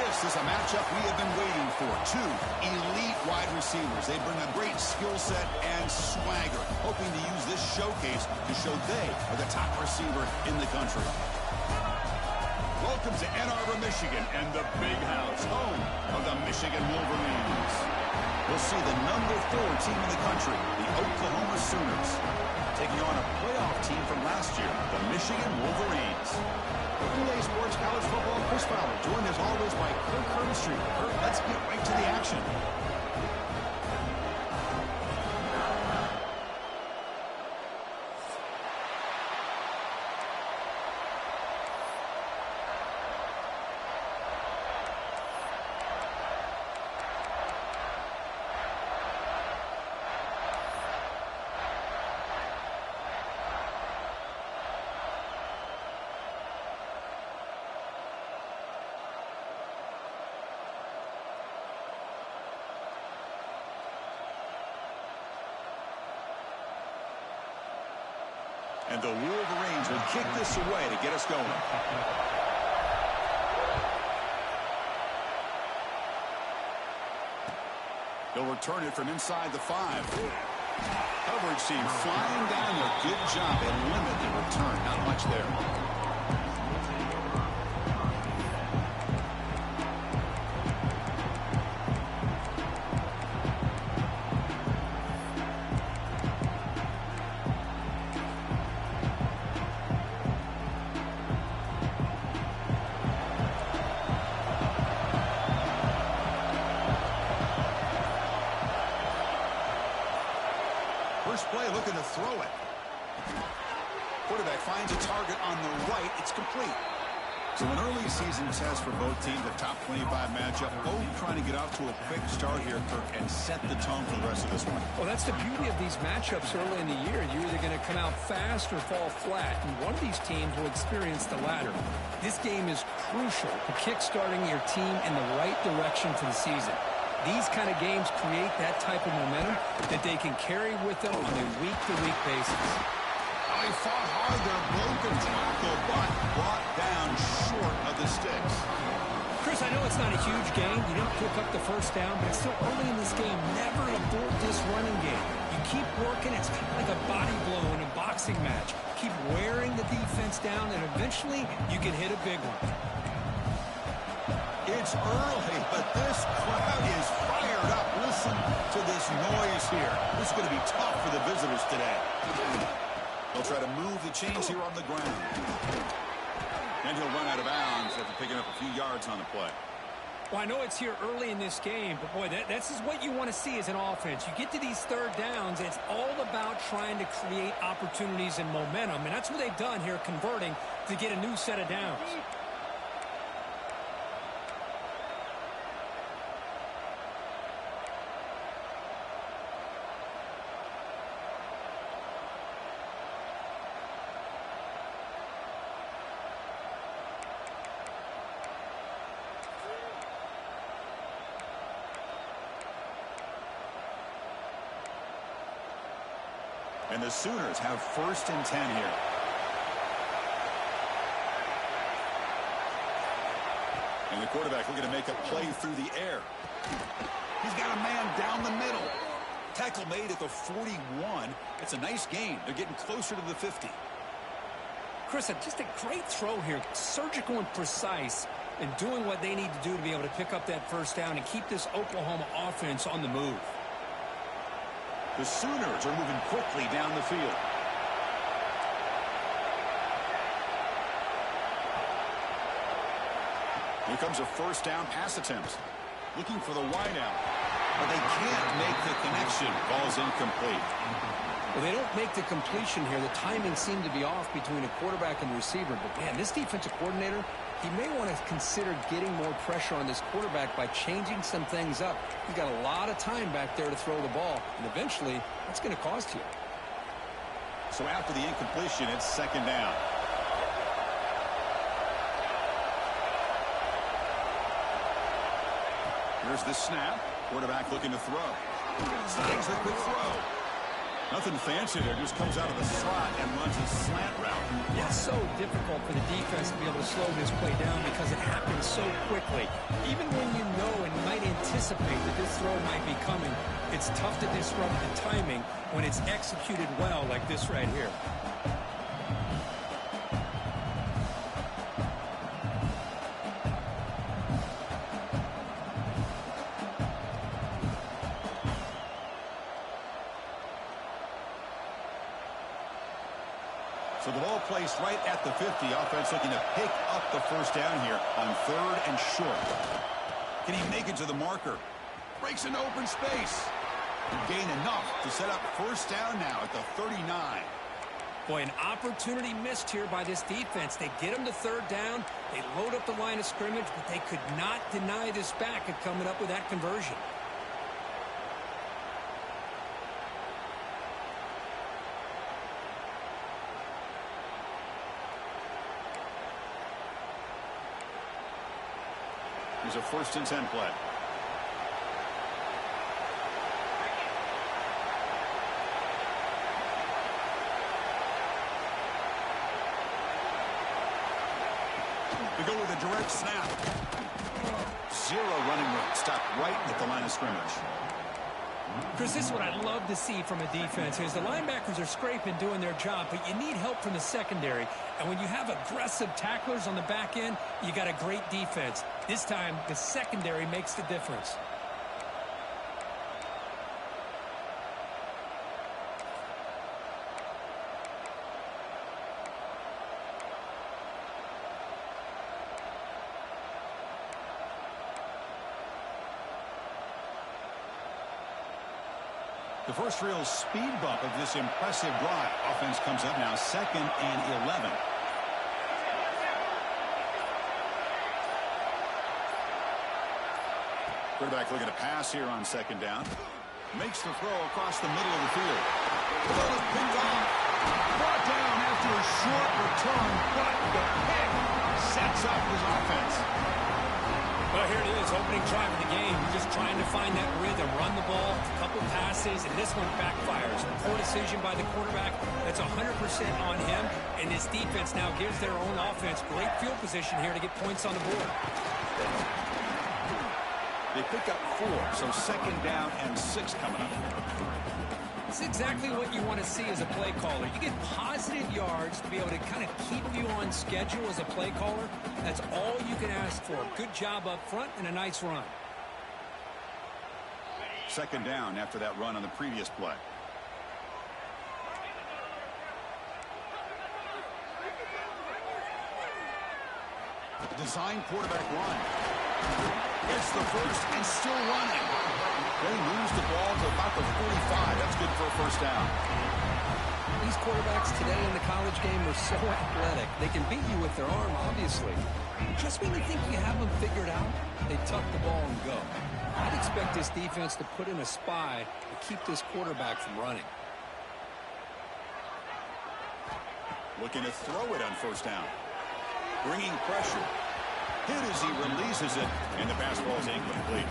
This is a matchup we have been waiting for. Two elite wide receivers. They bring a great skill set and swagger, hoping to use this showcase to show they are the top receiver in the country. Welcome to Ann Arbor, Michigan, and the Big House, home of the Michigan Wolverines. We'll see the number 4 team in the country, the Oklahoma Sooners, taking on a playoff team from last year, the Michigan Wolverines. Relay Sports College Football, Chris Fowler, joined as always by Kirk Herbstreit. Kirk, let's get right to the action. And the Wolverines will kick this away to get us going. They'll return it from inside the 5. Coverage team flying down there. Good job. They limit the return. Not much there. First play looking to throw it. Quarterback finds a target on the right. It's complete. So an early season test for both teams, a top 25 matchup. Both trying to get off to a quick start here, Kirk, and set the tone for the rest of this one. Well, that's the beauty of these matchups early in the year. You're either going to come out fast or fall flat, and one of these teams will experience the latter. This game is crucial for kick-starting your team in the right direction for the season. These kind of games create that type of momentum that they can carry with them on a week-to-week basis. Oh, he fought hard there, broken tackle, but brought down short of the sticks. Chris, I know it's not a huge gain. You didn't pick up the first down, but it's still early in this game. Never abort this running game. You keep working. It's kind of like a body blow in a boxing match. Keep wearing the defense down, and eventually you can hit a big one. It's early, but this crowd is fired up. Listen to this noise here. This is going to be tough for the visitors today. They'll try to move the chains here on the ground. And he'll run out of bounds after picking up a few yards on the play. Well, I know it's here early in this game, but boy, this is what you want to see as an offense. You get to these third downs, and it's all about trying to create opportunities and momentum, and that's what they've done here, converting to get a new set of downs. And the Sooners have 1st and 10 here. And the quarterback looking to make a play through the air. He's got a man down the middle. Tackle made at the 41. It's a nice gain. They're getting closer to the 50. Chris, just a great throw here. Surgical and precise, and doing what they need to do to be able to pick up that first down and keep this Oklahoma offense on the move. The Sooners are moving quickly down the field. Here comes a first down pass attempt. Looking for the wideout. But they can't make the connection. Ball's incomplete. Well, they don't make the completion here. The timing seemed to be off between a quarterback and receiver. But, man, this defensive coordinator, he may want to consider getting more pressure on this quarterback by changing some things up. He's got a lot of time back there to throw the ball, and eventually that's going to cost you. So after the incompletion, it's 2nd down. Here's the snap. Quarterback looking to throw. Snags the quick throw. Nothing fancy there. Just comes out of the slot and runs a slant route. Yeah, it's so difficult for the defense to be able to slow this play down because it happens so quickly. Even when you know and might anticipate that this throw might be coming, it's tough to disrupt the timing when it's executed well like this right here. So the ball placed right at the 50. Offense looking to pick up the first down here on 3rd and short. Can he make it to the marker? Breaks into open space. Gain enough to set up first down now at the 39. Boy, an opportunity missed here by this defense. They get them to 3rd down. They load up the line of scrimmage, but they could not deny this back at coming up with that conversion. Here's a 1st and 10 play. We go with a direct snap. 0 running room. Stopped right at the line of scrimmage. Chris, this is what I'd love to see from a defense is the linebackers are scraping, doing their job, but you need help from the secondary. And when you have aggressive tacklers on the back end, you got a great defense. This time, the secondary makes the difference. The first real speed bump of this impressive drive. Offense comes up now 2nd and 11. Quarterback looking to pass here on 2nd down. Makes the throw across the middle of the field. The ball is picked off. Brought down after a short return, but the pick sets up his offense. Well, here it is, opening drive of the game. Just trying to find that rhythm, run the ball, a couple passes, and this one backfires. Poor decision by the quarterback. That's 100% on him, and this defense now gives their own offense great field position here to get points on the board. They pick up 4, so 2nd down and 6 coming up. It's exactly what you want to see as a play caller. You get positive yards to be able to kind of keep you on schedule as a play caller. That's all you can ask for. Good job up front and a nice run. 2nd down after that run on the previous play. Design quarterback run. Gets the first and still running. They moves the ball to about the 45. That's good for a first down. These quarterbacks today in the college game are so athletic. They can beat you with their arm, obviously. Just when you think you have them figured out, they tuck the ball and go. I'd expect this defense to put in a spy to keep this quarterback from running. Looking to throw it on first down. Bringing pressure. Hit as he releases it, and the pass ball is incomplete.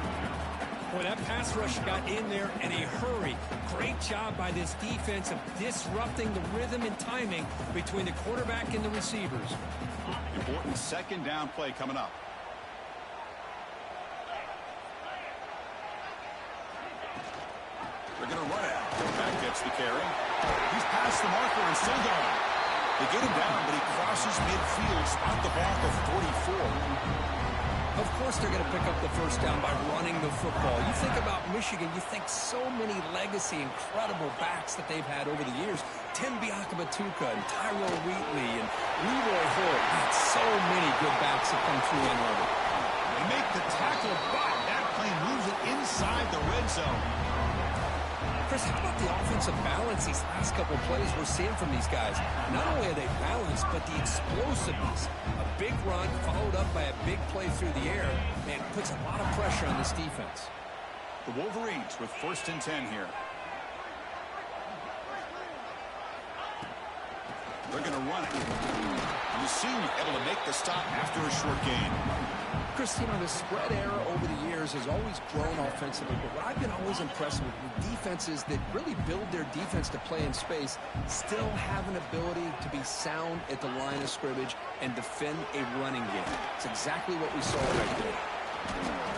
Boy, that pass rush got in there in a hurry. Great job by this defense of disrupting the rhythm and timing between the quarterback and the receivers. Important 2nd down play coming up. They're going to run it. Back gets the carry. He's past the marker and still going. They get him down, but he crosses midfield, spot the ball at 44. Of course they're going to pick up the first down by running the football. You think about Michigan, you think so many legacy, incredible backs that they've had over the years. Tim Biakabatuka and Tyrone Wheatley and Leroy Holt. So many good backs have come through Ann Arbor. They make the tackle, but that plane moves it inside the red zone. Chris, how about the offensive balance these last couple of plays we're seeing from these guys? Not only are they balanced, but the explosiveness. A big run followed up by a big play through the air. Man, puts a lot of pressure on this defense. The Wolverines with 1st and 10 here. They're going to run it. The senior able to make the stop after a short gain. Chris, you know, the spread era over the years has always grown offensively, but what I've been always impressed with defenses that really build their defense to play in space still have an ability to be sound at the line of scrimmage and defend a running game. It's exactly what we saw right there.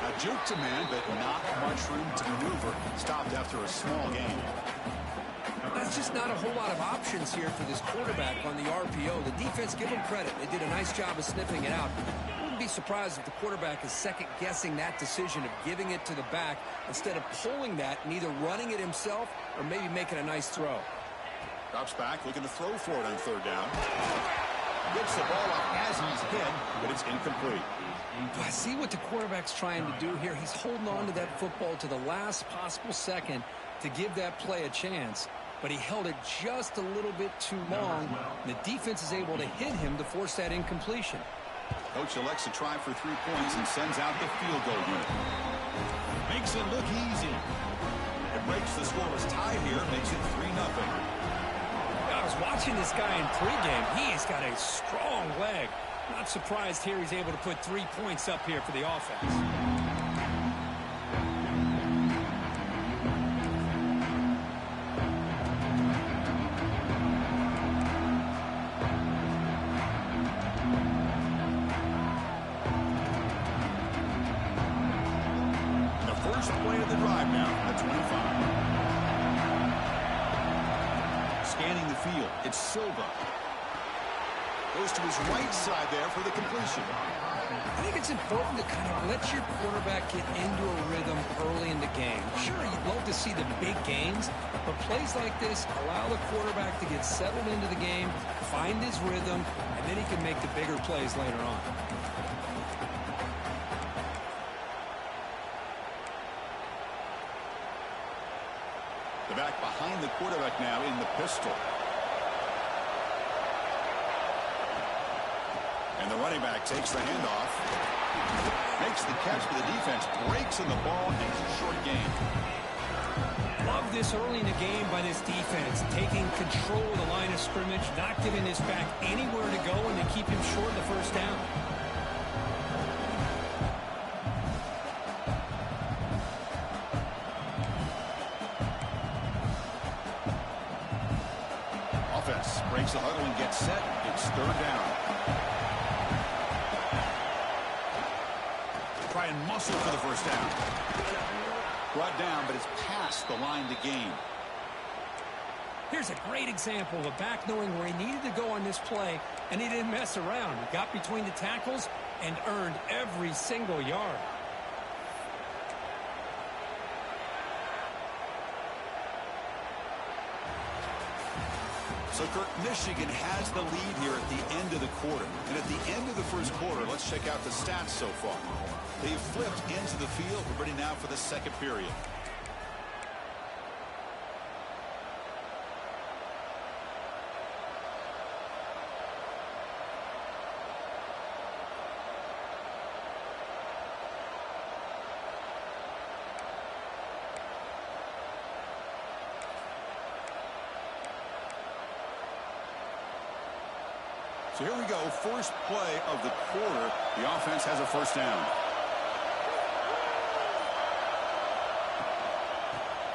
A juke to man, but not much room to maneuver. Stopped after a small gain. That's just not a whole lot of options here for this quarterback on the RPO. The defense, give them credit. They did a nice job of sniffing it out. I wouldn't be surprised if the quarterback is second-guessing that decision of giving it to the back instead of pulling that and either running it himself or maybe making a nice throw. Drops back, looking to throw for it on third down. Gets the ball up as he's hit, but it's incomplete. I see what the quarterback's trying to do here. He's holding on to that football to the last possible second to give that play a chance. But he held it just a little bit too long. The defense is able to hit him to force that incompletion. Coach elects to try for 3 points and sends out the field goal unit. Makes it look easy. It breaks the scoreless tie here, makes it 3-0. I was watching this guy in pregame. He's got a strong leg. Not surprised here he's able to put 3 points up here for the offense. Play of the drive now at 25. Scanning the field, it's Silva. Goes to his right side there for the completion. I think it's important to kind of let your quarterback get into a rhythm early in the game. Sure, you'd love to see the big gains, but plays like this allow the quarterback to get settled into the game, find his rhythm, and then he can make the bigger plays later on. The back behind the quarterback now in the pistol. And the running back takes the handoff. Makes the catch for the defense. Breaks in the ball and it's a short gain. Love this early in the game by this defense. Taking control of the line of scrimmage. Not giving this back anywhere to go and to keep him short of the first down. Breaks the huddle and gets set. It's third down. Try and muscle for the first down. Brought down, but it's past the line to gain. Here's a great example of a back knowing where he needed to go on this play, and he didn't mess around. He got between the tackles and earned every single yard. So, Kirk, Michigan has the lead here at the end of the quarter. And at the end of the first quarter, let's check out the stats so far. They've flipped into the field. We're ready now for the second period. So here we go, first play of the quarter. The offense has a first down.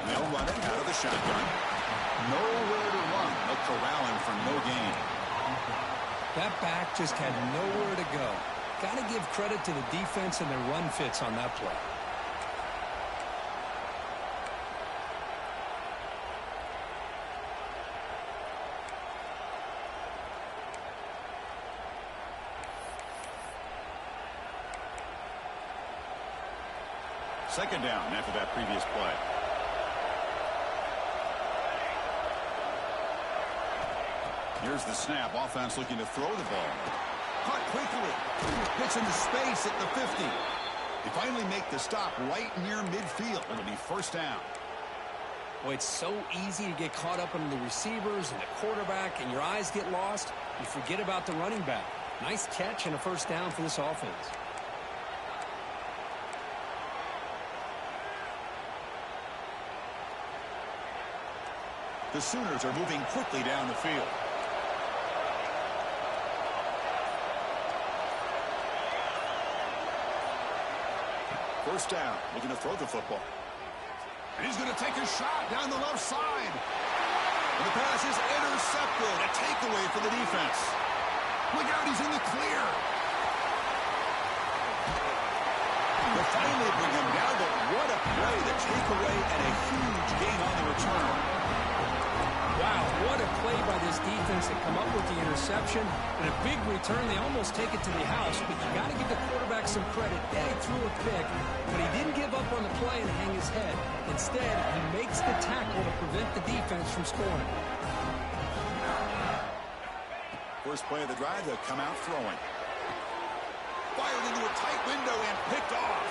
And they'll run it out of the shotgun. Nowhere to run. They'll corral him for no gain. That back just had nowhere to go. Got to give credit to the defense and their run fits on that play. Second down after that previous play. Here's the snap. Offense looking to throw the ball. Caught quickly. Gets into space at the 50. They finally make the stop right near midfield. It'll be first down. Boy, it's so easy to get caught up in the receivers and the quarterback, and your eyes get lost. You forget about the running back. Nice catch and a first down for this offense. The Sooners are moving quickly down the field. First down, looking to throw the football. And he's going to take a shot down the left side. And the pass is intercepted. A takeaway for the defense. Look out, he's in the clear. They'll finally bring him down, but what a play. The takeaway and a huge gain on the return. Wow, what a play by this defense to come up with the interception. And a big return. They almost take it to the house, but you got to give the quarterback some credit. Yeah, he threw a pick, but he didn't give up on the play and hang his head. Instead, he makes the tackle to prevent the defense from scoring. First play of the drive, they'll come out throwing. Fired into a tight window and picked off.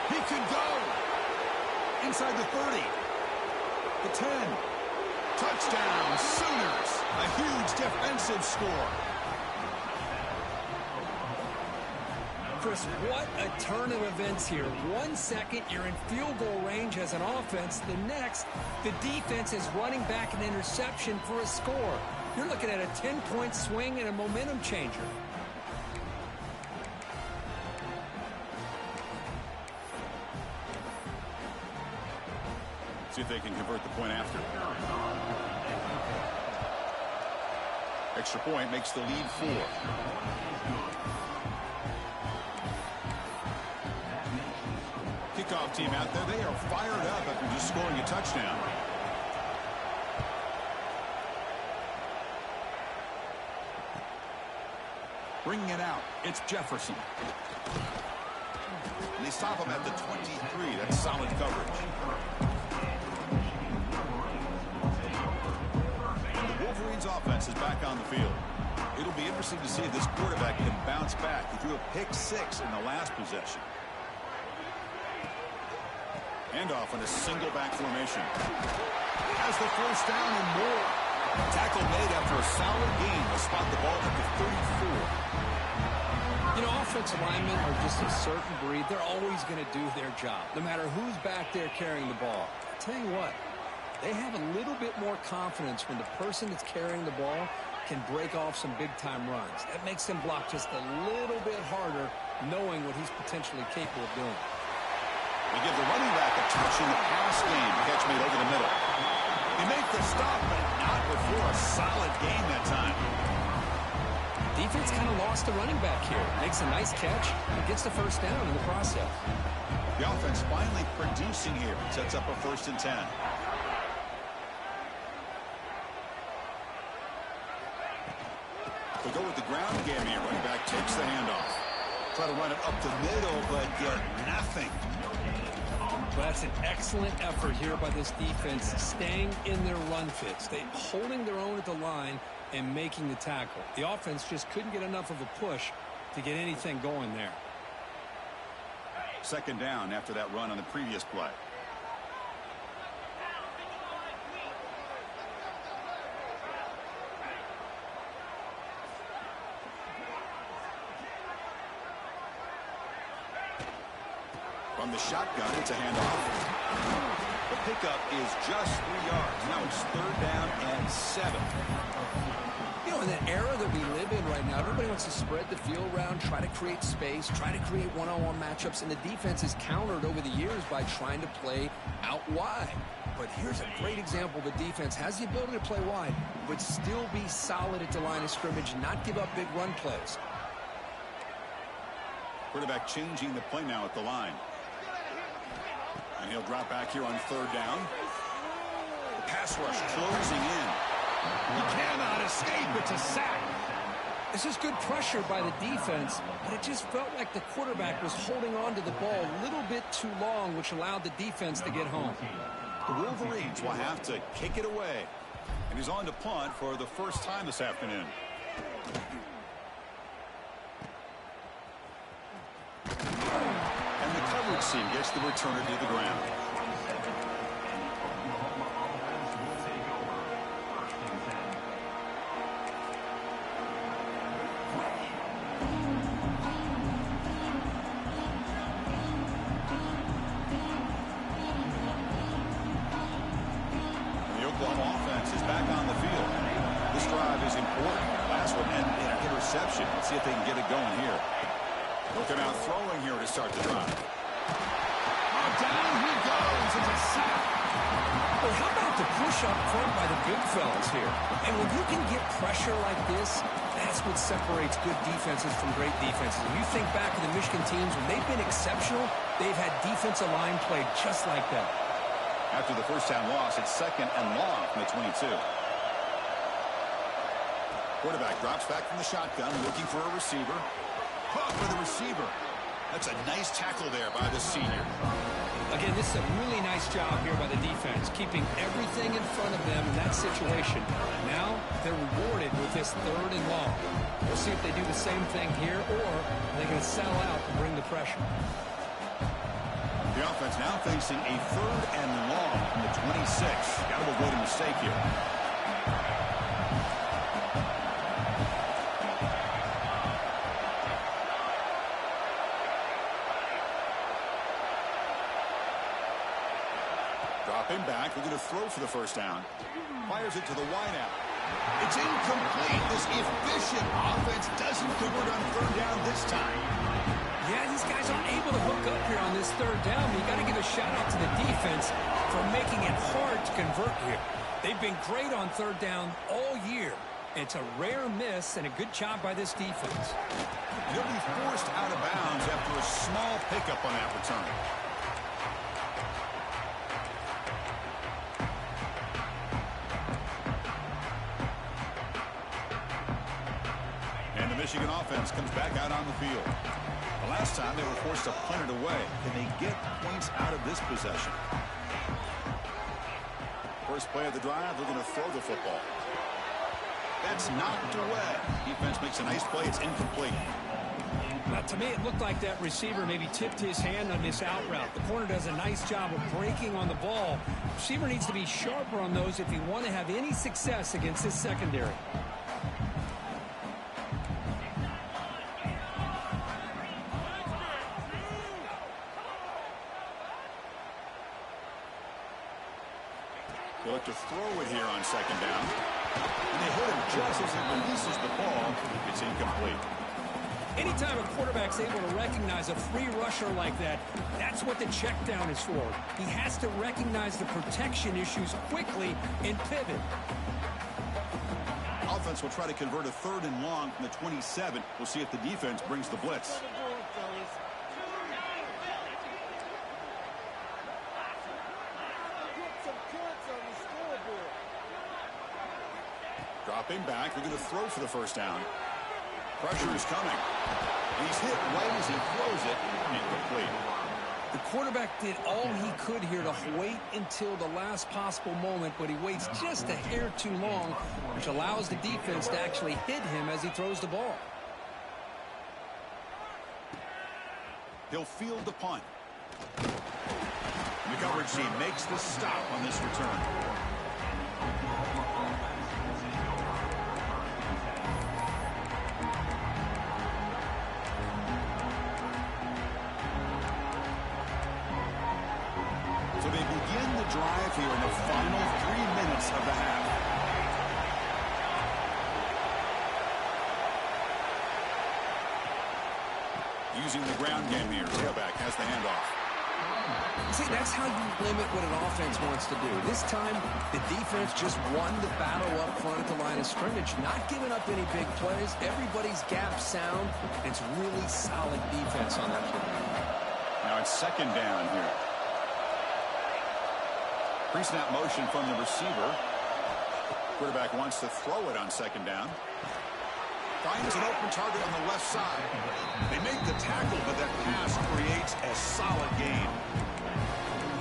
He could go. Inside the 30. The 10. Touchdown, Sooners. A huge defensive score. Chris, what a turn of events here. 1 second, you're in field goal range as an offense. The next, the defense is running back an interception for a score. You're looking at a 10-point swing and a momentum changer. See if they can convert the point after. Extra point makes the lead 4. Kickoff team out there. They are fired up after just scoring a touchdown. Bringing it out. It's Jefferson. And they stop him at the 23. That's solid coverage. Wolverines offense is back on the field. It'll be interesting to see if this quarterback can bounce back. He threw a pick-6 in the last possession. Handoff in a single back formation. Has the first down and more. Tackle made after a solid gain. They'll spot the ball at the 34. You know, offensive linemen are just a certain breed. They're always going to do their job, no matter who's back there carrying the ball. I'll tell you what. They have a little bit more confidence when the person that's carrying the ball can break off some big-time runs. That makes them block just a little bit harder, knowing what he's potentially capable of doing. They give the running back a touch in the pass game. Catch made over the middle. He makes the stop, but not before a solid gain that time. Defense kind of lost the running back here. Makes a nice catch and gets the first down in the process. The offense finally producing here. Sets up a 1st and 10. They go with the ground game here. Running back takes the handoff. Try to run it up the middle, but get nothing. Well, that's an excellent effort here by this defense, staying in their run fits. They holding their own at the line and making the tackle. The offense just couldn't get enough of a push to get anything going there. Second down after that run on the previous play. From the shotgun, it's a handoff. The pickup is just 3 yards. Now it's 3rd down and 7. You know, in the era that we live in right now, everybody wants to spread the field around, try to create space, try to create one-on-one matchups, and the defense is countered over the years by trying to play out wide. But here's a great example. The defense has the ability to play wide, but still be solid at the line of scrimmage, not give up big run plays. Quarterback changing the play now at the line. And he'll drop back here on 3rd down. The pass rush closing in. He cannot escape. It's a sack. This is good pressure by the defense, but it just felt like the quarterback was holding on to the ball a little bit too long, which allowed the defense to get home. The Wolverines will have to kick it away. And he's on to punt for the first time this afternoon. And the coverage team gets the returner to the ground. The Oklahoma offense is back on the field. This drive is important. Last one ended in an interception. Let's see if they can get it going here. Looking out throwing here to start the drive. up front by the big fellas here. And when you can get pressure like this, that's what separates good defenses from great defenses. When you think back to the Michigan teams, when they've been exceptional, they've had defensive line played just like that. After the first down loss, it's 2nd and long from the 22. Quarterback drops back from the shotgun, looking for a receiver. Caught by the receiver. That's a nice tackle there by the senior. Again, this is a really nice job here by the defense, keeping everything in front of them in that situation. Now they're rewarded with this 3rd and long. We'll see if they do the same thing here, or they're going to sell out and bring the pressure. The offense now facing a 3rd and long from the 26. Got to avoid a mistake here. Dropping back, we're going to throw for the first down. Fires it to the wideout. It's incomplete. This efficient offense doesn't convert on 3rd down this time. Yeah, these guys aren't able to hook up here on this 3rd down. But you got to give a shout out to the defense for making it hard to convert here. They've been great on 3rd down all year. It's a rare miss and a good job by this defense. He'll be forced out of bounds after a small pickup on that return. And the Michigan offense comes back out on the field. The last time they were forced to punt it away. Can they get points out of this possession? First play of the drive, they're going to throw the football. That's knocked away. Defense makes a nice play. It's incomplete. Now, to me, it looked like that receiver maybe tipped his hand on this out route. The corner does a nice job of breaking on the ball. Receiver needs to be sharper on those if you want to have any success against this secondary. They look to throw it here on 2nd down. And they hit him just as he releases the ball. It's incomplete. Anytime a quarterback's able to recognize a free rusher like that, that's what the check down is for. He has to recognize the protection issues quickly and pivot. Offense will try to convert a 3rd and long from the 27. We'll see if the defense brings the blitz. Dropping back, they're going to throw for the first down. Pressure is coming. He's hit right as he throws it. Incomplete. The quarterback did all he could here to wait until the last possible moment, but he waits just a hair too long, which allows the defense to actually hit him as he throws the ball. He'll field the punt. The coverage team makes the stop on this return. So they begin the drive here in the final 3 minutes of the half. Using the ground game here. Tailback has the handoff. See, that's how you limit what an offense wants to do. This time, the defense just won the battle up front at the line of scrimmage, not giving up any big plays. Everybody's gap sound. It's really solid defense on that play. Now it's 2nd down here. Pre-snap motion from the receiver. Quarterback wants to throw it on 2nd down. Finds an open target on the left side. They make the tackle, but that pass creates a solid gain.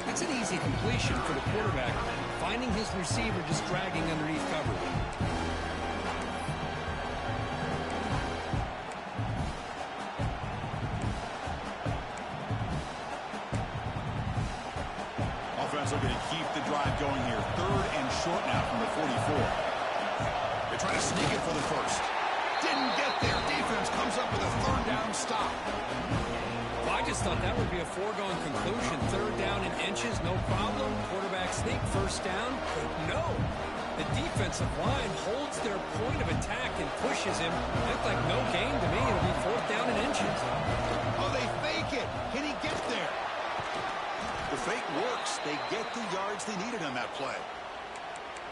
That's an easy completion for the quarterback, finding his receiver just dragging underneath coverage. Offense looking to keep the drive going here. 3rd and short now from the 44. They try to sneak it for the first. Didn't get there. Defense comes up with a 3rd down stop. Well, I just thought that would be a foregone conclusion. 3rd down in inches, no problem. Quarterback sneak, 1st down. But no. The defensive line holds their point of attack and pushes him. Looked like no gain to me. It'll be 4th down in inches. Oh, they fake it. Can he get there? The fake works. They get the yards they needed on that play.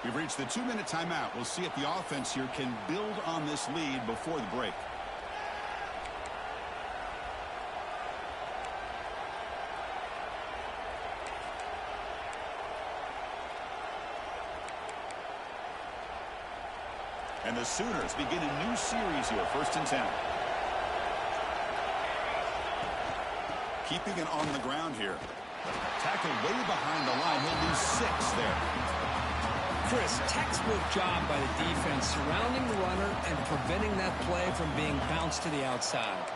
We've reached the 2-minute timeout. We'll see if the offense here can build on this lead before the break. And the Sooners begin a new series here, 1st and 10. Keeping it on the ground here. Tackled way behind the line. He'll lose 6 there. Chris, textbook job by the defense surrounding the runner and preventing that play from being bounced to the outside.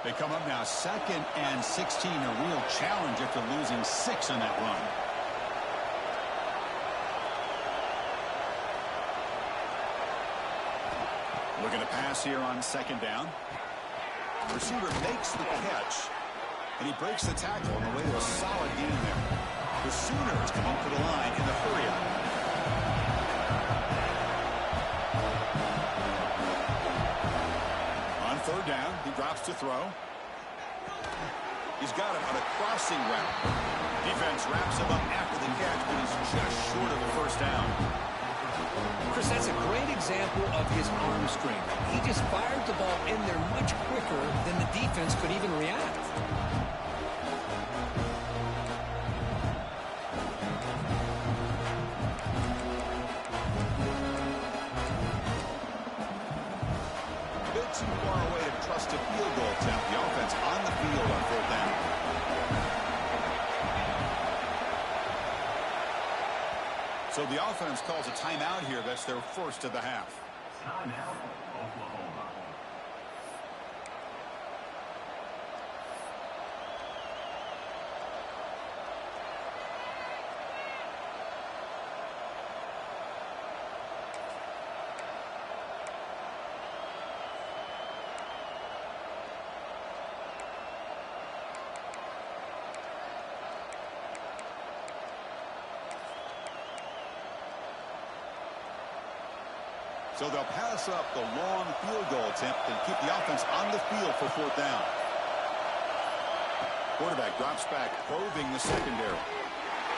They come up now 2nd and 16, a real challenge after losing 6 on that run. Looking to pass here on 2nd down. The receiver makes the catch, and he breaks the tackle on the way to a solid gain there. The Sooners come up to the line in the hurry-up. On 3rd down, he drops to throw. He's got it on a crossing route. Defense wraps him up after the catch, but he's just short of the 1st down. Chris, that's a great example of his arm strength. He just fired the ball in there much quicker than the defense could even react. A bit too far away to trust a field goal attempt. The offense on the field on 4th down. So the offense calls a timeout here. That's their 1st of the half. Timeout, Oklahoma. So they'll pass up the long field goal attempt and keep the offense on the field for 4th down. Quarterback drops back, probing the secondary.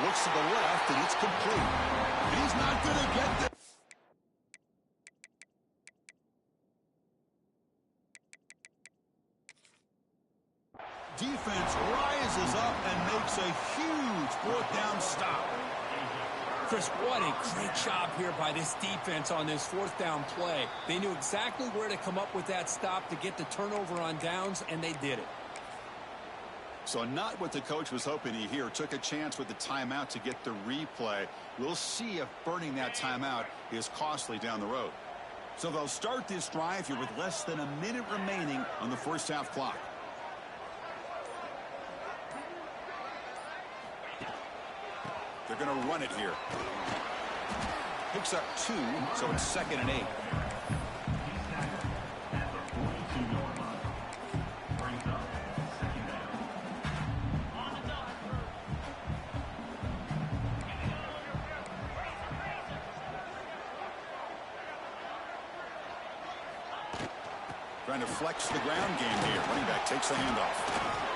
Looks to the left, and it's complete. He's not going to get there. Defense rises up and makes a huge 4th down stop. Chris, what a great job here by this defense on this 4th down play. They knew exactly where to come up with that stop to get the turnover on downs, and they did it. So not what the coach was hoping to hear. Took a chance with the timeout to get the replay. We'll see if burning that timeout is costly down the road. So they'll start this drive here with less than a minute remaining on the 1st half clock. They're going to run it here. Picks up 2, so it's 2nd and 8. Trying to flex the ground game here. Running back takes the handoff.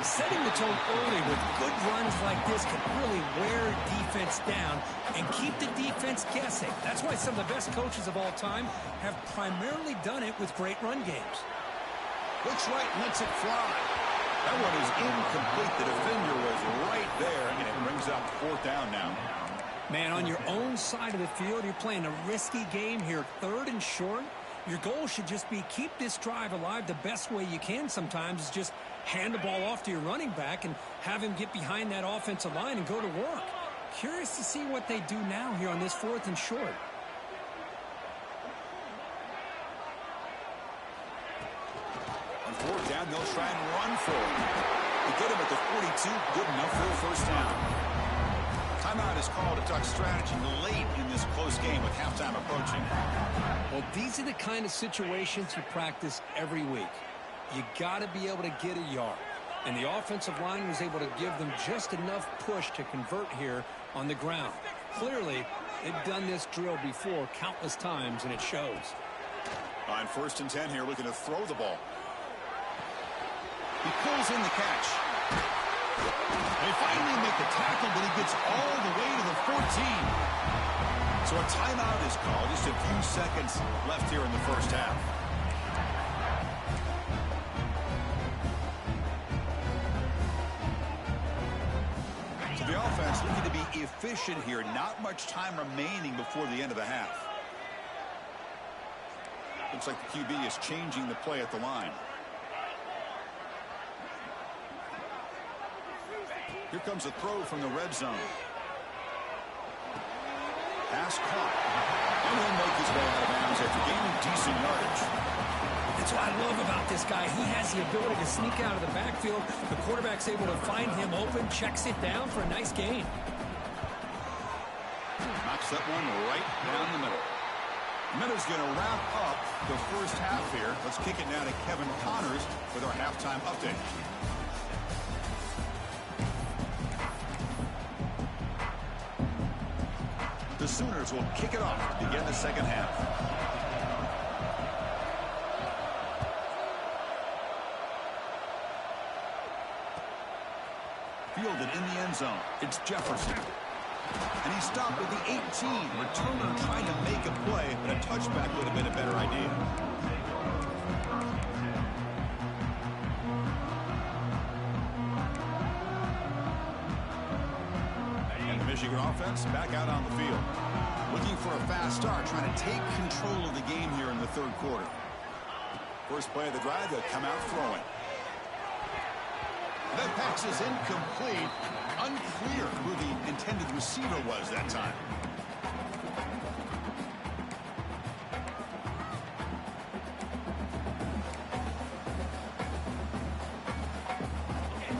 Setting the tone early with good runs like this can really wear defense down and keep the defense guessing. That's why some of the best coaches of all time have primarily done it with great run games. Looks right, lets it fly. That one is incomplete. The defender was right there, and it brings up 4th down now. Man, on your own side of the field, you're playing a risky game here, 3rd and short. Your goal should just be keep this drive alive the best way you can sometimes is just hand the ball off to your running back and have him get behind that offensive line and go to work. Curious to see what they do now here on this 4th and short. On 4th down, they'll try and run for it. They get him at the 42, good enough for a 1st down. Timeout is called a duck strategy late in this close game with halftime approaching. Well, these are the kind of situations you practice every week. You got to be able to get a yard. And the offensive line was able to give them just enough push to convert here on the ground. Clearly, they've done this drill before countless times, and it shows. On 1st and 10 here, looking to throw the ball. He pulls in the catch. They finally make the tackle, but he gets all the way to the 14. So a timeout is called. Just a few seconds left here in the first half. So the offense looking to be efficient here. Not much time remaining before the end of the half. Looks like the QB is changing the play at the line. Here comes a throw from the red zone. Pass caught. And he'll make his way out of bounds after gaining decent yardage. That's what I love about this guy. He has the ability to sneak out of the backfield. The quarterback's able to find him open, checks it down for a nice gain. Knocks that one right down the middle. Minutes going to wrap up the first half here. Let's kick it now to Kevin Connors with our halftime update. The Sooners will kick it off to begin the second half. Fielded in the end zone. It's Jefferson. And he stopped at the 18. Returner trying to make a play, but a touchback would have been a better idea. And the Michigan offense back out on the field. Looking for a fast start, trying to take control of the game here in the third quarter. First play of the drive, they'll come out throwing. That pass is incomplete. Unclear who the intended receiver was that time.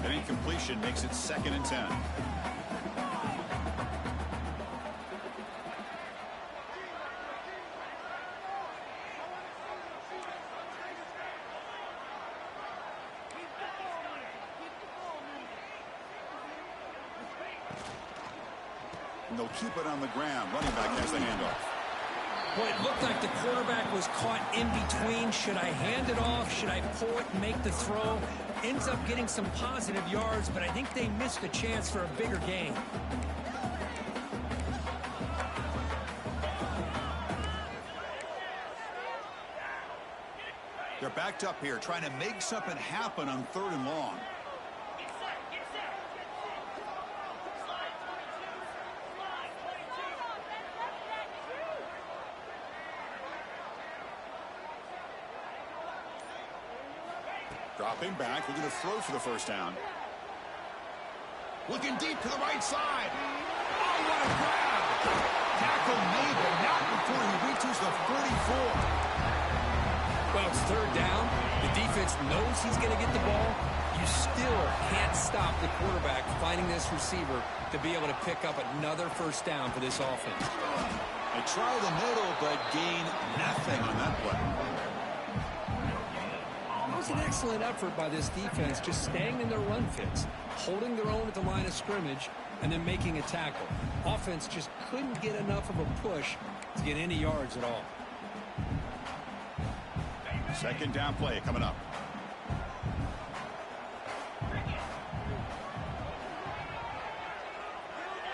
An incompletion makes it 2nd and 10. And they'll keep it on the ground. Running back has the handoff. Well, it looked like the quarterback was caught in between. Should I hand it off? Should I pull it and make the throw? Ends up getting some positive yards, but I think they missed a chance for a bigger gain. They're backed up here, trying to make something happen on 3rd and long. Dropping back, looking to throw for the first down. Looking deep to the right side. Oh, what a grab! Tackle made, but not before he reaches the 44. Well, it's 3rd down. The defense knows he's going to get the ball. You still can't stop the quarterback finding this receiver to be able to pick up another first down for this offense. They try the middle, but gain nothing on that play. It was an excellent effort by this defense, just staying in their run fits, holding their own at the line of scrimmage, and then making a tackle. Offense just couldn't get enough of a push to get any yards at all. 2nd down play coming up.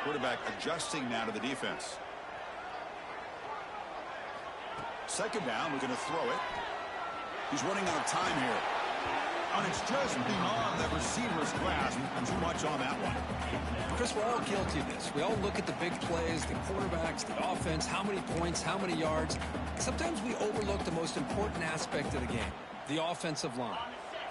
Quarterback adjusting now to the defense. 2nd down, we're going to throw it. He's running out of time here. And it's just beyond the receiver's grasp. Too much on that one. Chris, we're all guilty of this. We all look at the big plays, the quarterbacks, the offense, how many points, how many yards. Sometimes we overlook the most important aspect of the game, the offensive line.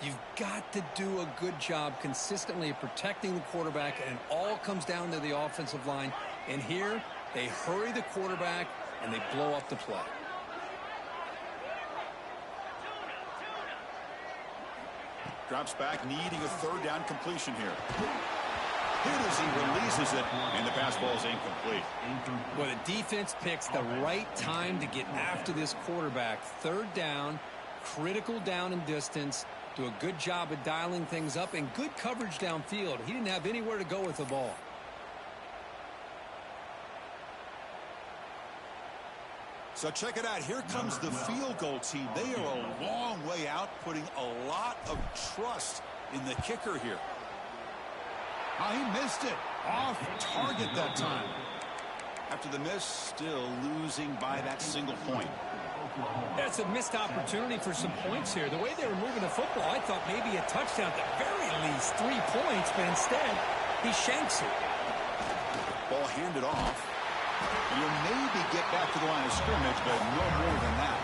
You've got to do a good job consistently of protecting the quarterback, and it all comes down to the offensive line. And here, they hurry the quarterback, and they blow up the play. Drops back, needing a 3rd down completion here. Hit as he releases it, and the pass ball is incomplete. Well, the defense picks the right time to get after this quarterback. 3rd down, critical down and distance. Do a good job of dialing things up, and good coverage downfield. He didn't have anywhere to go with the ball. So check it out. Here comes the field goal team. They are a long way out, putting a lot of trust in the kicker here. Oh, he missed it. Off target that time. After the miss, still losing by that single point. That's a missed opportunity for some points here. The way they were moving the football, I thought maybe a touchdown, at the very least 3 points, but instead he shanks it. Ball handed off. You'll maybe get back to the line of scrimmage, but no more than that.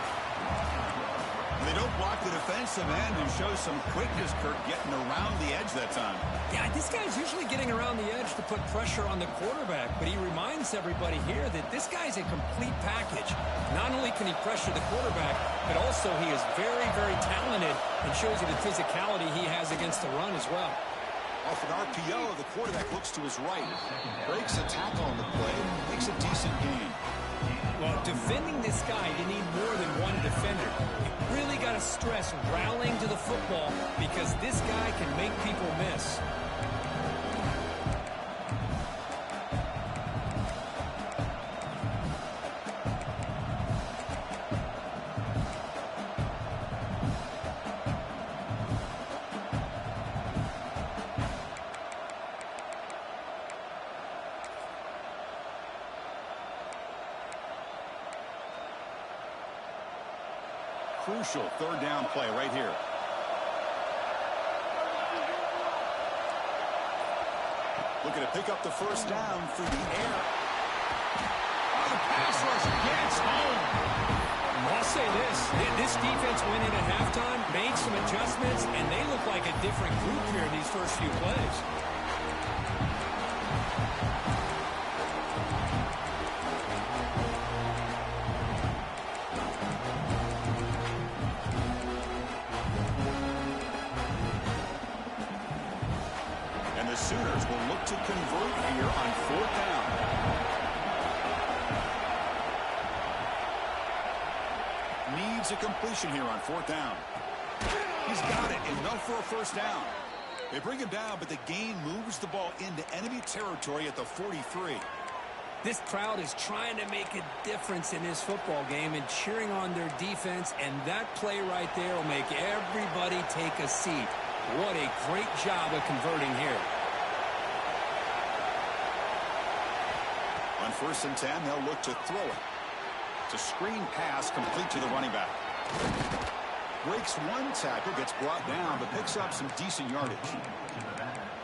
They don't block the defensive end and show some quickness, Kirk, getting around the edge that time. Yeah, this guy's usually getting around the edge to put pressure on the quarterback, but he reminds everybody here that this guy's a complete package. Not only can he pressure the quarterback, but also he is very, very talented and shows you the physicality he has against the run as well. Off an RPO, the quarterback looks to his right, breaks a tackle on the play, makes a decent gain. Well, defending this guy, you need more than one defender. You really got to stress rallying to the football because this guy can make people miss. Crucial third down play right here. Looking to pick up the first down through the air. Oh, the pass rush gets home. I'll say this defense went in at halftime, made some adjustments, and they look like a different group here in these first few plays. Sooners will look to convert here on fourth down. Needs a completion here on fourth down. He's got it. Enough for a first down. They bring him down, but the gain moves the ball into enemy territory at the 43. This crowd is trying to make a difference in this football game and cheering on their defense, and that play right there will make everybody take a seat. What a great job of converting here. On 1st and 10, they'll look to throw it. It's a screen pass complete to the running back. Breaks one tackle, gets brought down, but picks up some decent yardage.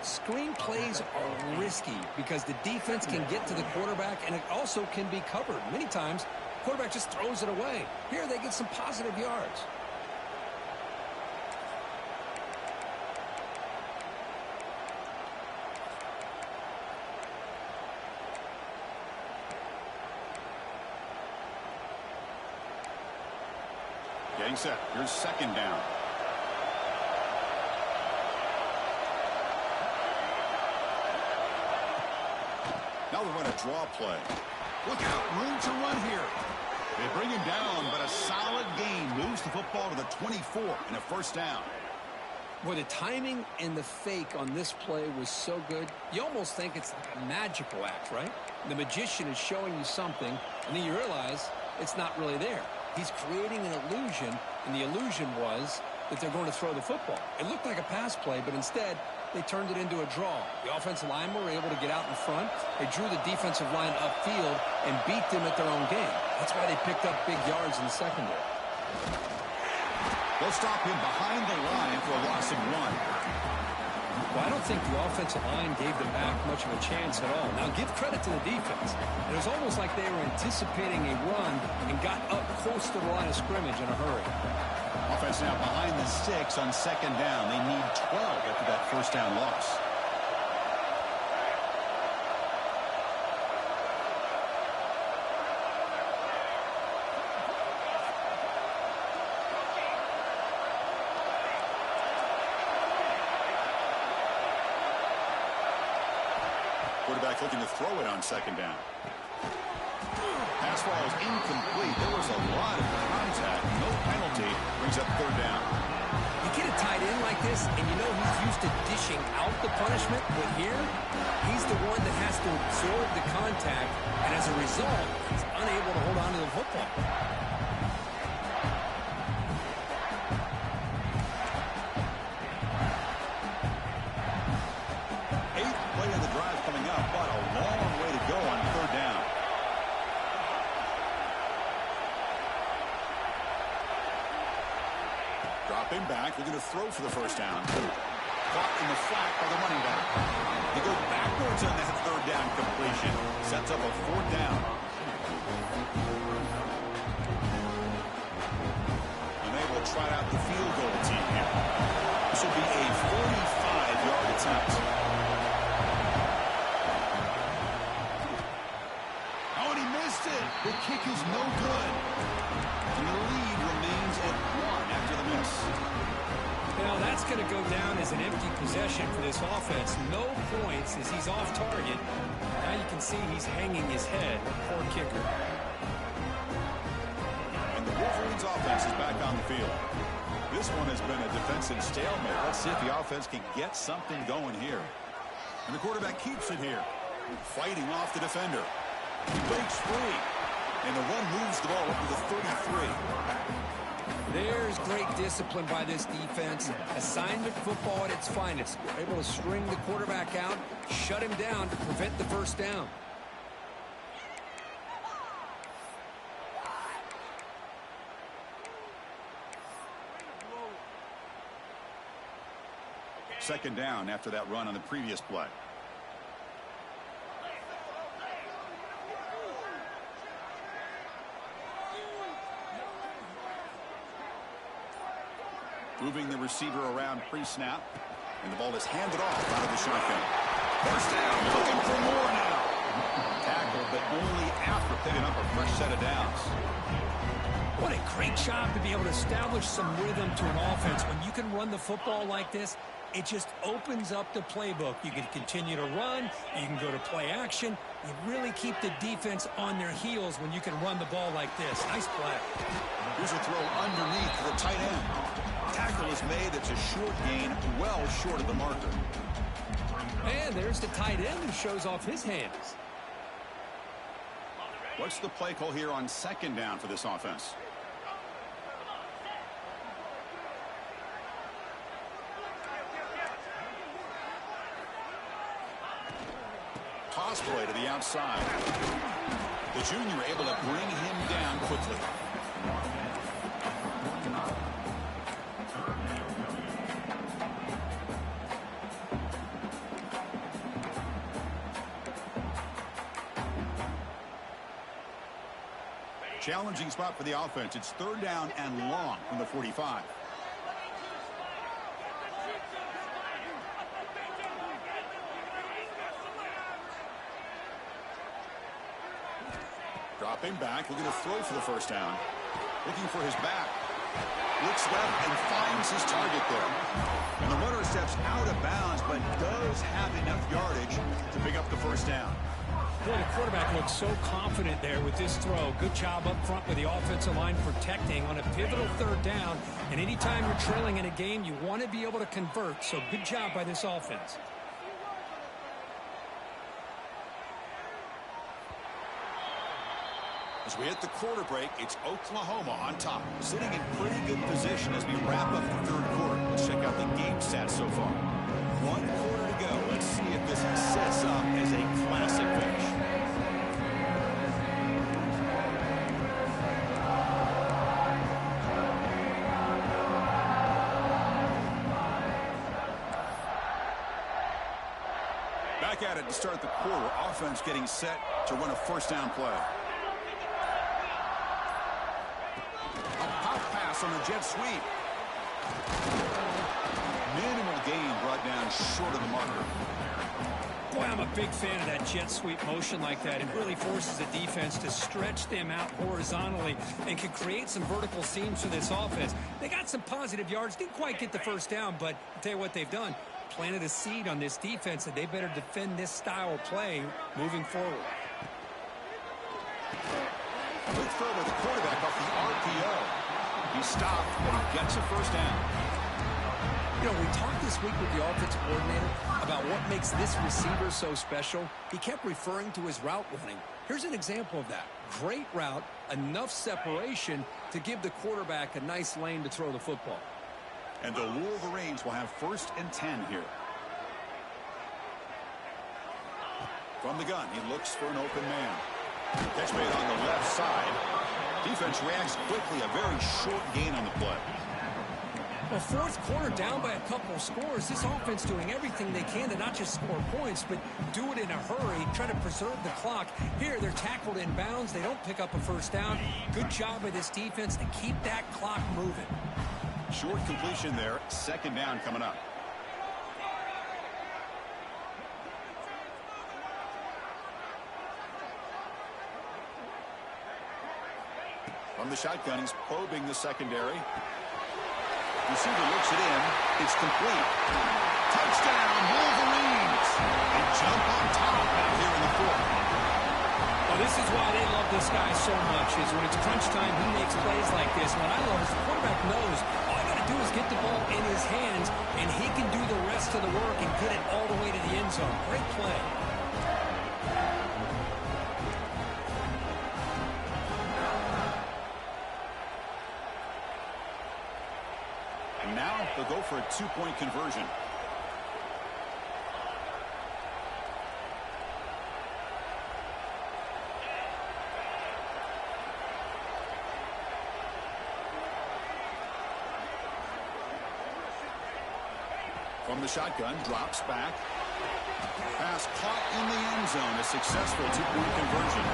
Screen plays are risky because the defense can get to the quarterback, and it also can be covered. Many times, the quarterback just throws it away. Here, they get some positive yards. Getting set. Here's second down. Now they run a draw play. Look out, room to run here. They bring him down, but a solid gain moves the football to the 24 and a first down. Boy, the timing and the fake on this play was so good, you almost think it's like a magical act, right? The magician is showing you something, and then you realize it's not really there. He's creating an illusion, and the illusion was that they're going to throw the football. It looked like a pass play, but instead, they turned it into a draw. The offensive linemen were able to get out in front. They drew the defensive line upfield and beat them at their own game. That's why they picked up big yards in the secondary. They'll stop him behind the line for a loss of 1. Well, I don't think the offensive line gave them back much of a chance at all. Now, give credit to the defense. It was almost like they were anticipating a run and got up close to the line of scrimmage in a hurry. Offense now behind the 6 on second down. They need 12 after that first down loss. Quarterback looking to throw it on second down. Pass ball is incomplete. There was a lot of contact. No penalty. Brings up third down. You get a tight end like this, and you know he's used to dishing out the punishment, but here, he's the one that has to absorb the contact, and as a result, he's unable to hold on to the football. Eighth play of the drive coming up, but a long way to go on third down. Dropping back, they're going to throw for the first down. Caught in the flat by the running back. They go backwards on that third down completion. Sets up a fourth down. And they will try out the field goal team here. This will be a 45-yard attempt. Oh, and he missed it. The kick is no good. And the lead remains at 1 after the miss. Now, that's going to go down as an empty possession for this offense. No points as he's off target. Now you can see he's hanging his head. Poor kicker. And the Wolverines offense is back on the field. This one has been a defensive stalemate. Let's see if the offense can get something going here. And the quarterback keeps it here. Fighting off the defender. He breaks free. And the run moves the ball up to the 33. There's great discipline by this defense. Assignment football at its finest. We're able to string the quarterback out, shut him down to prevent the first down. Second down after that run on the previous play. Moving the receiver around pre-snap. And the ball is handed off out of the shotgun. First down, looking for more now. Tackled, but only after picking up a fresh set of downs. What a great job to be able to establish some rhythm to an offense. When you can run the football like this, it just opens up the playbook. You can continue to run. You can go to play action. You really keep the defense on their heels when you can run the ball like this. Nice play. Here's a throw underneath for the tight end. Tackle is made. It's a short gain, well short of the marker. And there's the tight end who shows off his hands. What's the play call here on second down for this offense? Toss play to the outside. The junior able to bring him down quickly. Challenging spot for the offense. It's third down and long from the 45. Dropping back, looking to throw for the first down. Looking for his back. Looks left and finds his target there. And the runner steps out of bounds, but does have enough yardage to pick up the first down. Boy, the quarterback looks so confident there with this throw. Good job up front with the offensive line protecting on a pivotal third down. And anytime you're trailing in a game, you want to be able to convert. So good job by this offense. As we hit the quarter break, it's Oklahoma on top, sitting in pretty good position as we wrap up the third quarter. Let's check out the game stats so far. 1 quarter to go. Let's see if this sets up as a classic finish. Back at it to start the quarter. Offense getting set to run a first down play. On the jet sweep. Minimal gain brought down short of the marker. Boy, I'm a big fan of that jet sweep motion like that. It really forces the defense to stretch them out horizontally and can create some vertical seams for this offense. They got some positive yards. Didn't quite get the first down, but I'll tell you what they've done. Planted a seed on this defense that they better defend this style of play moving forward. Quick throw by the quarterback off the RPO. He stopped, but he gets a first down. You know, we talked this week with the offensive coordinator about what makes this receiver so special. He kept referring to his route running. Here's an example of that. Great route, enough separation to give the quarterback a nice lane to throw the football. And the Wolverines will have 1st and 10 here. From the gun, he looks for an open man. Catch made on the left side. Defense reacts quickly. A very short gain on the play. Well, 4th quarter down by a couple of scores. This offense doing everything they can to not just score points, but do it in a hurry, try to preserve the clock. Here, they're tackled in bounds. They don't pick up a 1st down. Good job by this defense to keep that clock moving. Short completion there. 2nd down coming up. From the shotgun, he's probing the secondary. Receiver looks it in. It's complete. Touchdown, Wolverines! They jump on top out here in the 4th. Well, this is why they love this guy so much, is when it's crunch time, he makes plays like this. What I love is the quarterback knows all I got to do is get the ball in his hands, and he can do the rest of the work and get it all the way to the end zone. Great play. And now they'll go for a 2-point conversion. From the shotgun, drops back. Pass caught in the end zone. A successful 2-point conversion.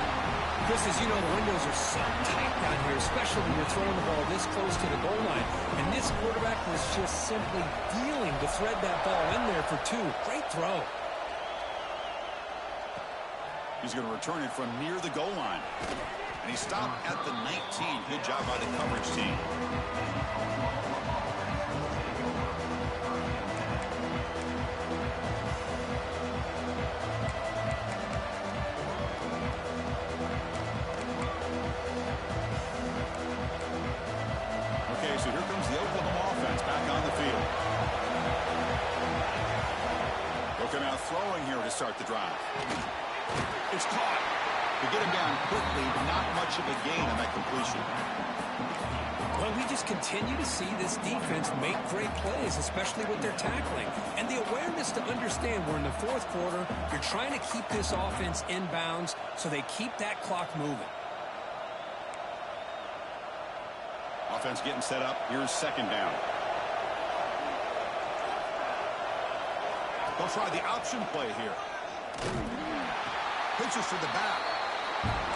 Chris, as you know, the windows are so tight down here, especially when you're throwing the ball this close to the goal line. And this quarterback was just simply dealing to thread that ball in there for 2. Great throw. He's going to return it from near the goal line. And he stopped at the 19. Good job by the coverage team. So here comes the Oklahoma offense back on the field. Looking out throwing here to start the drive. It's caught. To get him down quickly, not much of a gain on that completion. Well, we just continue to see this defense make great plays, especially with their tackling. And the awareness to understand we're in the 4th quarter, you're trying to keep this offense in bounds so they keep that clock moving. Offense getting set up. Here's 2nd down. They'll try the option play here. Pitches to the back.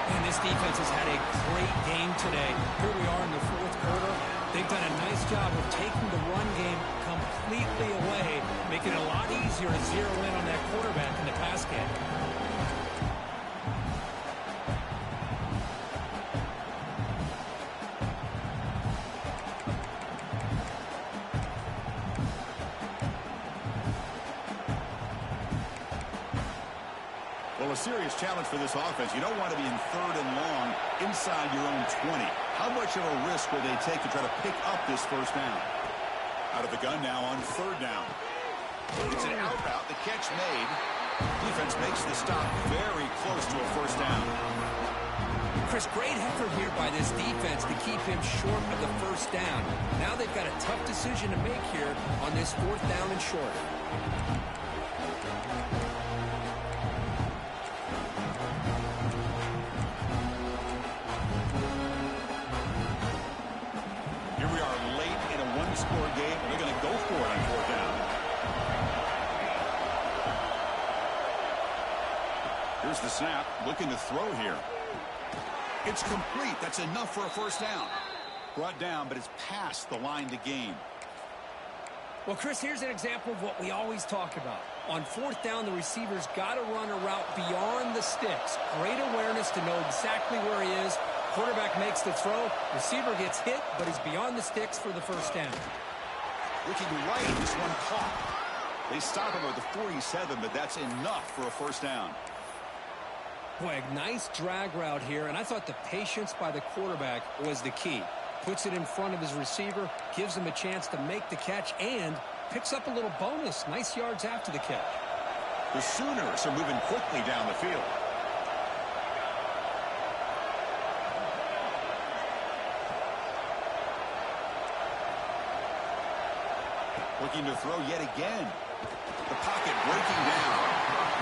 And this defense has had a great game today. Here we are in the 4th quarter. They've done a nice job of taking the run game completely away, making it a lot easier to zero in on that quarterback in the pass game. Well, a serious challenge for this offense. You don't want to be in 3rd and long inside your own 20. How much of a risk will they take to try to pick up this 1st down? Out of the gun now on 3rd down. It's an out route. The catch made. Defense makes the stop very close to a 1st down. Chris, great effort here by this defense to keep him short of the 1st down. Now they've got a tough decision to make here on this 4th down and short. Score game, and they're going to go for it on 4th down. Here's the snap, looking to throw here. It's complete. That's enough for a 1st down. Brought down, but it's past the line to gain. Well, Chris, here's an example of what we always talk about. On 4th down, the receiver's got to run a route beyond the sticks. Great awareness to know exactly where he is. Quarterback makes the throw. Receiver gets hit, but he's beyond the sticks for the 1st down. Looking right, this one caught. They stop him at the 47, but that's enough for a 1st down. Boy, a nice drag route here, and I thought the patience by the quarterback was the key. Puts it in front of his receiver, gives him a chance to make the catch, and picks up a little bonus. Nice yards after the catch. The Sooners are moving quickly down the field. Looking to throw yet again. The pocket breaking down.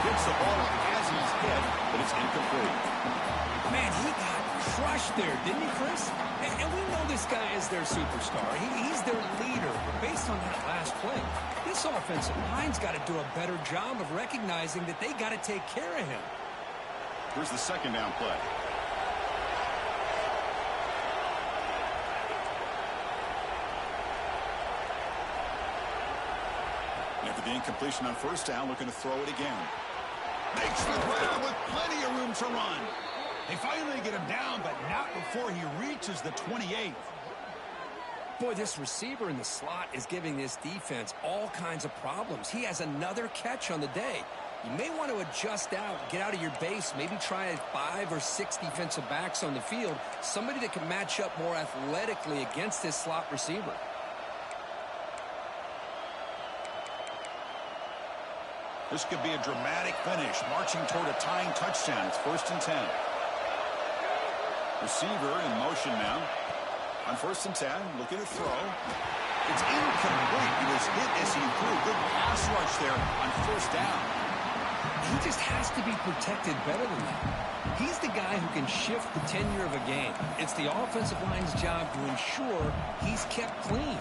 Gets the ball as he's hit, but it's incomplete. Man, he got crushed there, didn't he, Chris? And we know this guy is their superstar. He's their leader. But based on that last play, this offensive line's got to do a better job of recognizing that they got to take care of him. Here's the second down play. After the incompletion on first down, looking to throw it again. Makes the grab with plenty of room to run. They finally get him down, but not before he reaches the 28. Boy, this receiver in the slot is giving this defense all kinds of problems. He has another catch on the day. You may want to adjust out, get out of your base, maybe try 5 or 6 defensive backs on the field, somebody that can match up more athletically against this slot receiver. This could be a dramatic finish, marching toward a tying touchdown. It's 1st and 10. Receiver in motion now. On 1st and 10, looking to throw. It's incomplete. He was hit as he threw. Good pass rush there on 1st down. He just has to be protected better than that. He's the guy who can shift the tenure of a game. It's the offensive line's job to ensure he's kept clean.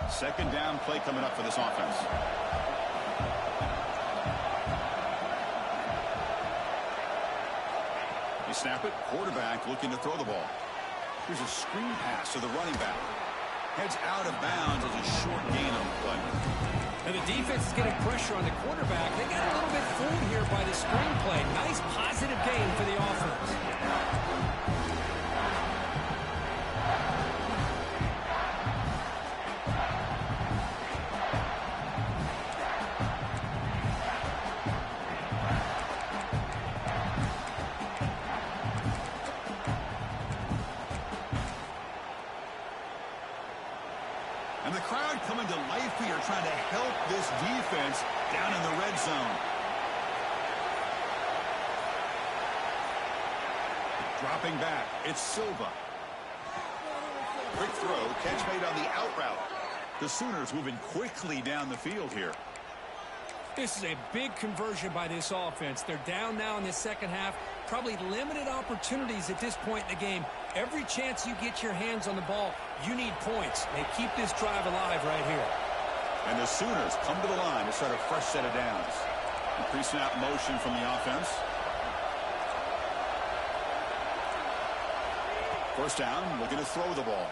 Second down play coming up for this offense. You snap it. Quarterback looking to throw the ball. Here's a screen pass to the running back. Heads out of bounds as a short gain on the play. And the defense is getting pressure on the quarterback. They got a little bit fooled here by the screen play. Nice positive gain for the offense. And the crowd coming to life here, trying to help this defense down in the red zone. Dropping back, it's Silva. Quick throw, catch made on the out route. The Sooners moving quickly down the field here. This is a big conversion by this offense. They're down now in the second half. Probably limited opportunities at this point in the game. Every chance you get your hands on the ball, you need points. They keep this drive alive right here. And the Sooners come to the line to start a fresh set of downs. Pre-snap motion from the offense. First down, looking to throw the ball.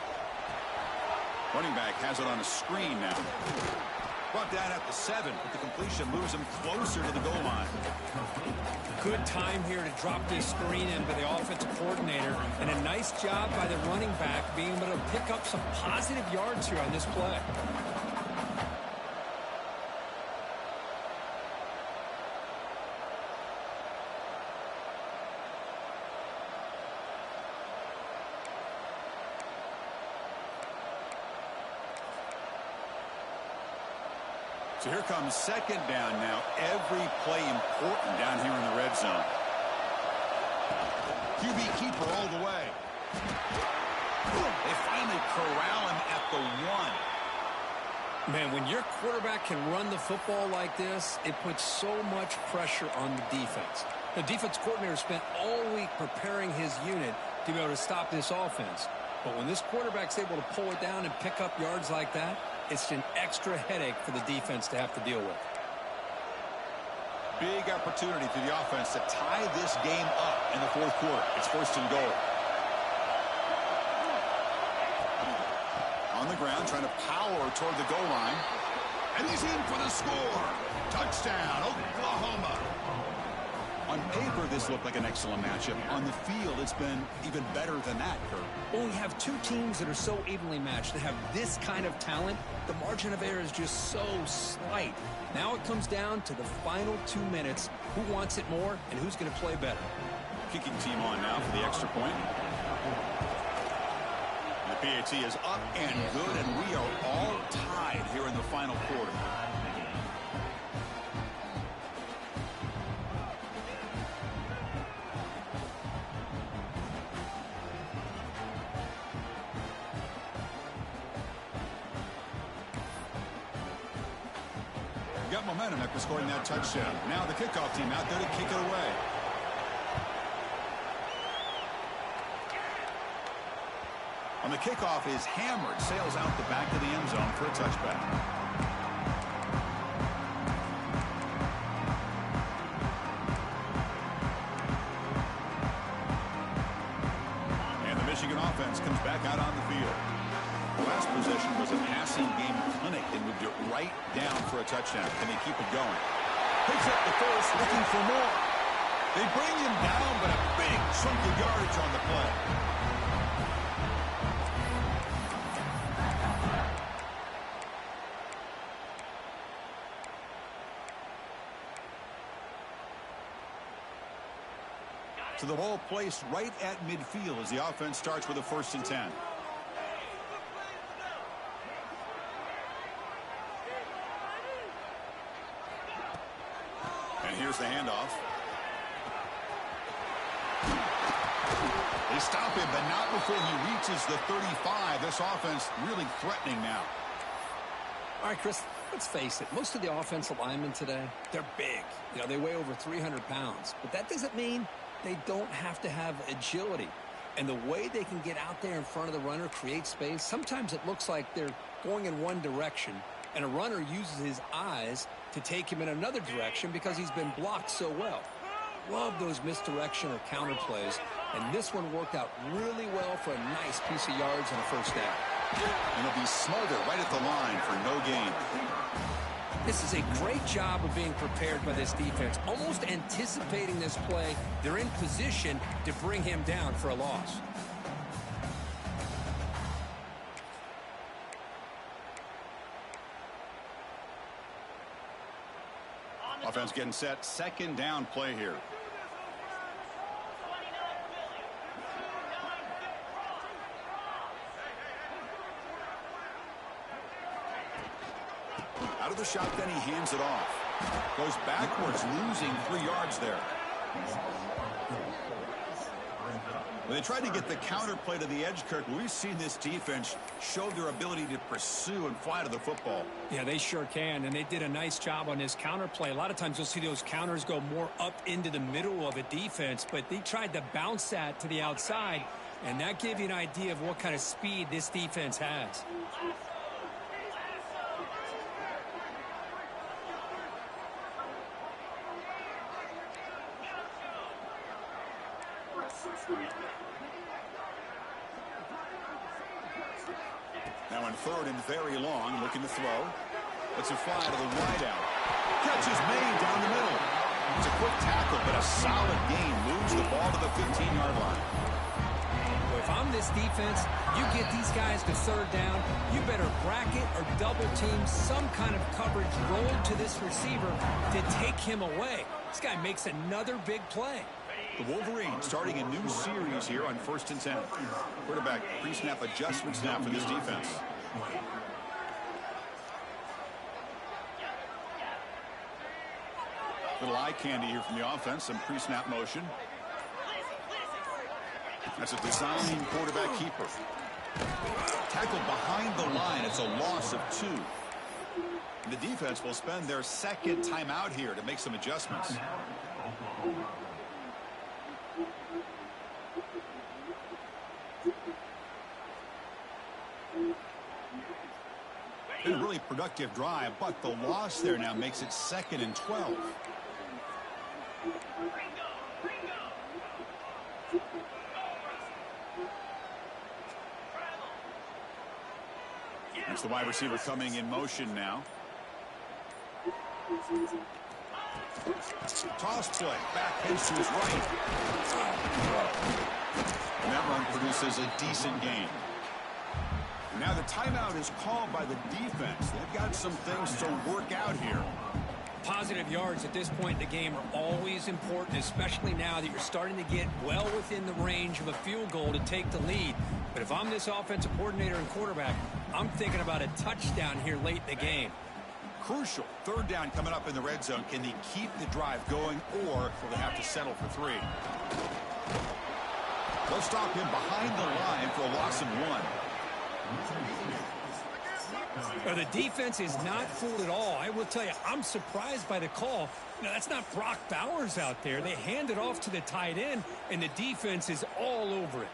Running back has it on a screen now. Brought down at the 7, but the completion moves him closer to the goal line. Good time here to drop this screen in by the offensive coordinator, and a nice job by the running back being able to pick up some positive yards here on this play. So here comes second down now. Every play important down here in the red zone. QB keeper all the way. They finally corral him at the 1. Man, when your quarterback can run the football like this, it puts so much pressure on the defense. The defense coordinator spent all week preparing his unit to be able to stop this offense. But when this quarterback's able to pull it down and pick up yards like that, it's an extra headache for the defense to have to deal with. Big opportunity for the offense to tie this game up in the 4th quarter. It's 1st and goal. On the ground, trying to power toward the goal line. And he's in for the score. Touchdown, Oklahoma. On paper, this looked like an excellent matchup. On the field, it's been even better than that, Kurt. Well, we have two teams that are so evenly matched. They have this kind of talent. The margin of error is just so slight. Now it comes down to the final 2 minutes. Who wants it more and who's going to play better? kicking team on now for the extra point. The PAT is up and good, and we are all tied here in the final quarter. Got momentum after scoring that touchdown. Now the kickoff team out there to kick it away. On the kickoff is hammered, sails out the back of the end zone for a touchback. And the Michigan offense comes back out on the field. The last possession was a passing game clinic and moved it right down for a touchdown. Can they keep it going? Picks up the first, looking for more. They bring him down, but a big chunk of yardage on the play. So the ball placed right at midfield as the offense starts with a 1st and 10. And here's the handoff. They stop him, but not before he reaches the 35. This offense really threatening now. All right, Chris, let's face it. Most of the offensive linemen today, they're big. You know, they weigh over 300 pounds. But that doesn't mean they don't have to have agility. And the way they can get out there in front of the runner, create space, sometimes it looks like they're going in one direction, and a runner uses his eyes to take him in another direction because he's been blocked so well. Love those misdirection or counter plays, and this one worked out really well for a nice piece of yards and a 1st down. And he'll be smothered right at the line for no gain. This is a great job of being prepared by this defense, almost anticipating this play. They're in position to bring him down for a loss. Offense getting set. 2nd down play here. Out of the shotgun, he hands it off. Goes backwards, losing 3 yards there. When they tried to get the counter play to the edge, Kirk, we've seen this defense show their ability to pursue and fly to the football. Yeah, they sure can, and they did a nice job on this counter play. A lot of times you'll see those counters go more up into the middle of a defense, but they tried to bounce that to the outside, and that gave you an idea of what kind of speed this defense has. Now in 3rd and very long, looking to throw. Lets it fly to the wideout. Catch is made down the middle. It's a quick tackle, but a solid gain. Moves the ball to the 15-yard line. Well, if I'm this defense, you get these guys to 3rd down, you better bracket or double team some kind of coverage roll to this receiver to take him away. This guy makes another big play. The Wolverines starting a new series here on 1st and 10. Quarterback pre-snap adjustments now for this defense. Little eye candy here from the offense. Some pre-snap motion. That's a design quarterback keeper. Tackled behind the line. It's a loss of 2. And the defense will spend their 2nd timeout here to make some adjustments. Been a really productive drive, but the loss there now makes it 2nd and 12. That's the wide receiver coming in motion now. Toss play, back pitch to his right. And that run produces a decent gain. Now the timeout is called by the defense. They've got some things to work out here. Positive yards at this point in the game are always important, especially now that you're starting to get well within the range of a field goal to take the lead. But if I'm this offensive coordinator and quarterback, I'm thinking about a touchdown here late in the game. Crucial. Third down coming up in the red zone. Can they keep the drive going, or will they have to settle for 3? They'll stop him behind the line for a loss of 1. Well, the defense is not fooled at all. I will tell you, I'm surprised by the call. You know, that's not Brock Bowers out there. They hand it off to the tight end, and the defense is all over it.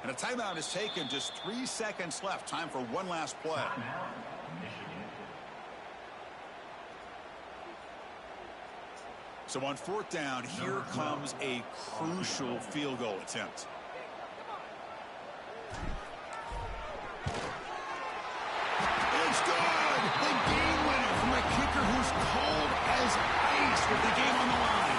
And a timeout is taken. Just 3 seconds left. Time for one last play. So on 4th down, here comes a crucial field goal attempt. It's good! The game winner from a kicker who's cold as ice with the game on the line.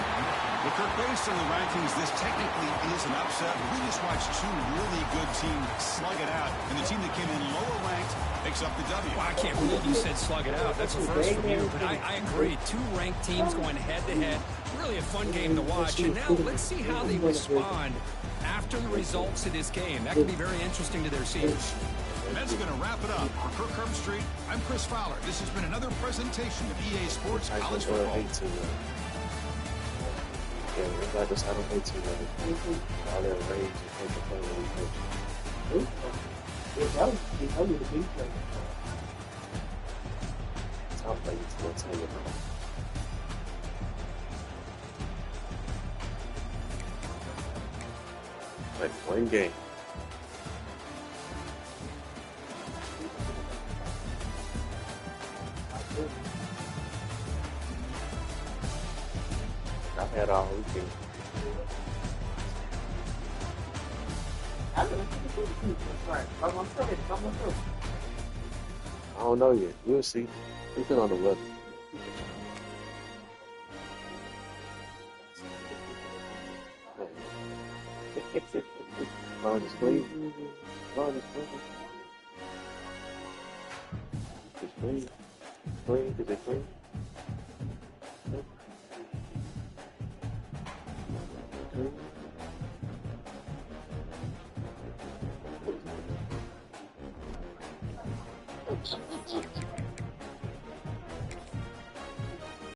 Well, Kirk, based on the rankings, this technically is an upset. We just watched 2 really good teams slug it out, and the team that came in lower ranked picks up the W. Well, I can't believe you said slug it out. That's a first from you, but I agree. 2 ranked teams going head-to-head. Really a fun game to watch. And now let's see how they respond after the results of this game. That could be very interesting to their seasons. And that's going to wrap it up. For Kirk Herbstreit, I'm Chris Fowler. This has been another presentation of EA Sports College Football. Yeah, I just don't hate too much. All that rage and hate the play when we coach. Tell me the beat play. Top play is more tell you about. Like one game. I've had all weekend. I don't know yet. We'll see. We've been on the weather. Long as clean. Long as clean. It's clean. Clean. Is it clean?